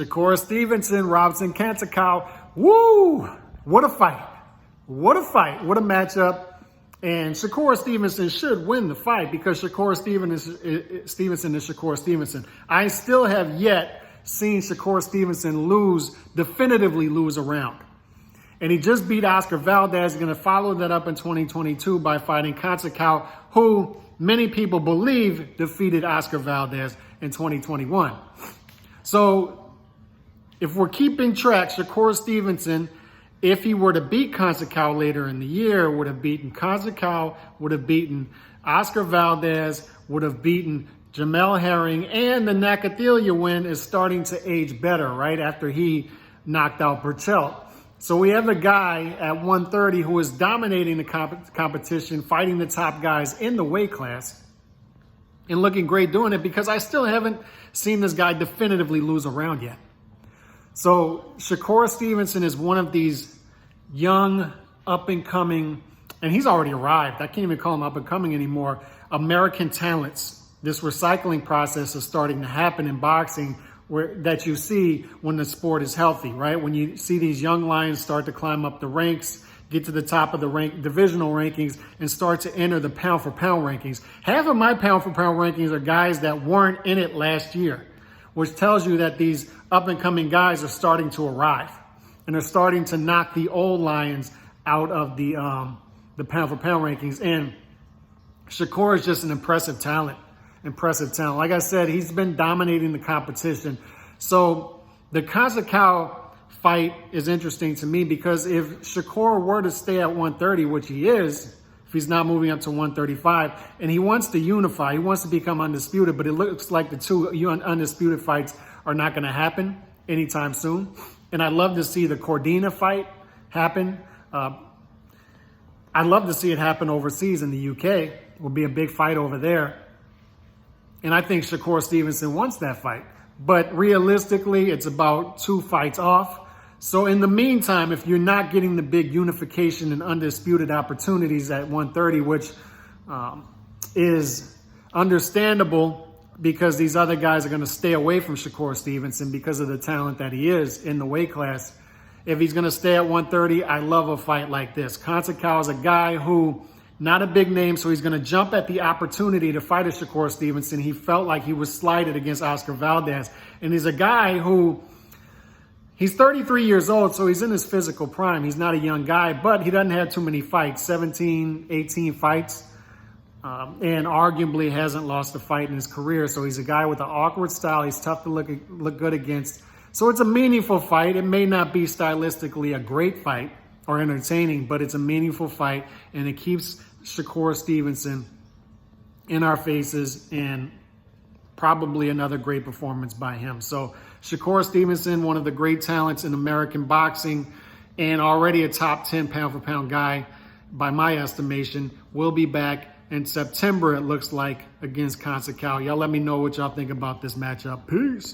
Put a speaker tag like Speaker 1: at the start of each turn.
Speaker 1: Shakur Stevenson, Robson, Conceicao. Woo! What a fight. What a fight. What a matchup. And Shakur Stevenson should win the fight because Shakur Stevenson is Shakur Stevenson. I still have yet seen Shakur Stevenson definitively lose a round. And he just beat Oscar Valdez. He's going to follow that up in 2022 by fighting Conceicao, who many people believe defeated Oscar Valdez in 2021. So if we're keeping track, Shakur Stevenson, if he were to beat Conceicao later in the year, would have beaten Conceicao, would have beaten Oscar Valdez, would have beaten Jamel Herring, and the Nakathila win is starting to age better, right, after he knocked out Burchell. So we have a guy at 130 who is dominating the competition, fighting the top guys in the weight class, and looking great doing it because I still haven't seen this guy definitively lose a round yet. So Shakur Stevenson is one of these young, up-and-coming, and he's already arrived. I can't even call him up-and-coming anymore, American talents. This recycling process is starting to happen in boxing that you see when the sport is healthy, right? When you see these young lions start to climb up the ranks, get to the top of the divisional rankings, and start to enter the pound-for-pound rankings. Half of my pound-for-pound rankings are guys that weren't in it last year, which tells you that these up-and-coming guys are starting to arrive. And they're starting to knock the old lions out of the pound-for-pound rankings. And Shakur is just an impressive talent. Like I said, he's been dominating the competition. So the Conceicao fight is interesting to me because if Shakur were to stay at 130, which he is, if he's not moving up to 135, and he wants to unify, he wants to become undisputed, but it looks like the two undisputed fights are not going to happen anytime soon. And I'd love to see the Cordina fight happen. I'd love to see it happen overseas in the UK. It will be a big fight over there. And I think Shakur Stevenson wants that fight. But realistically, it's about 2 fights off. So in the meantime, if you're not getting the big unification and undisputed opportunities at 130, which is understandable because these other guys are going to stay away from Shakur Stevenson because of the talent that he is in the weight class. If he's going to stay at 130, I love a fight like this. Conceicao is a guy who, not a big name, so he's going to jump at the opportunity to fight a Shakur Stevenson. He felt like he was slighted against Oscar Valdez. And he's a guy who, he's 33 years old, so he's in his physical prime. He's not a young guy, but he doesn't have too many fights, 17, 18 fights, and arguably hasn't lost a fight in his career. So he's a guy with an awkward style. He's tough to look good against. So it's a meaningful fight. It may not be stylistically a great fight or entertaining, but it's a meaningful fight, and it keeps Shakur Stevenson in our faces, and probably another great performance by him. So Shakur Stevenson, one of the great talents in American boxing and already a top 10 pound-for-pound guy by my estimation, will be back in September, it looks like, against Conceicao. Y'all let me know what y'all think about this matchup. Peace.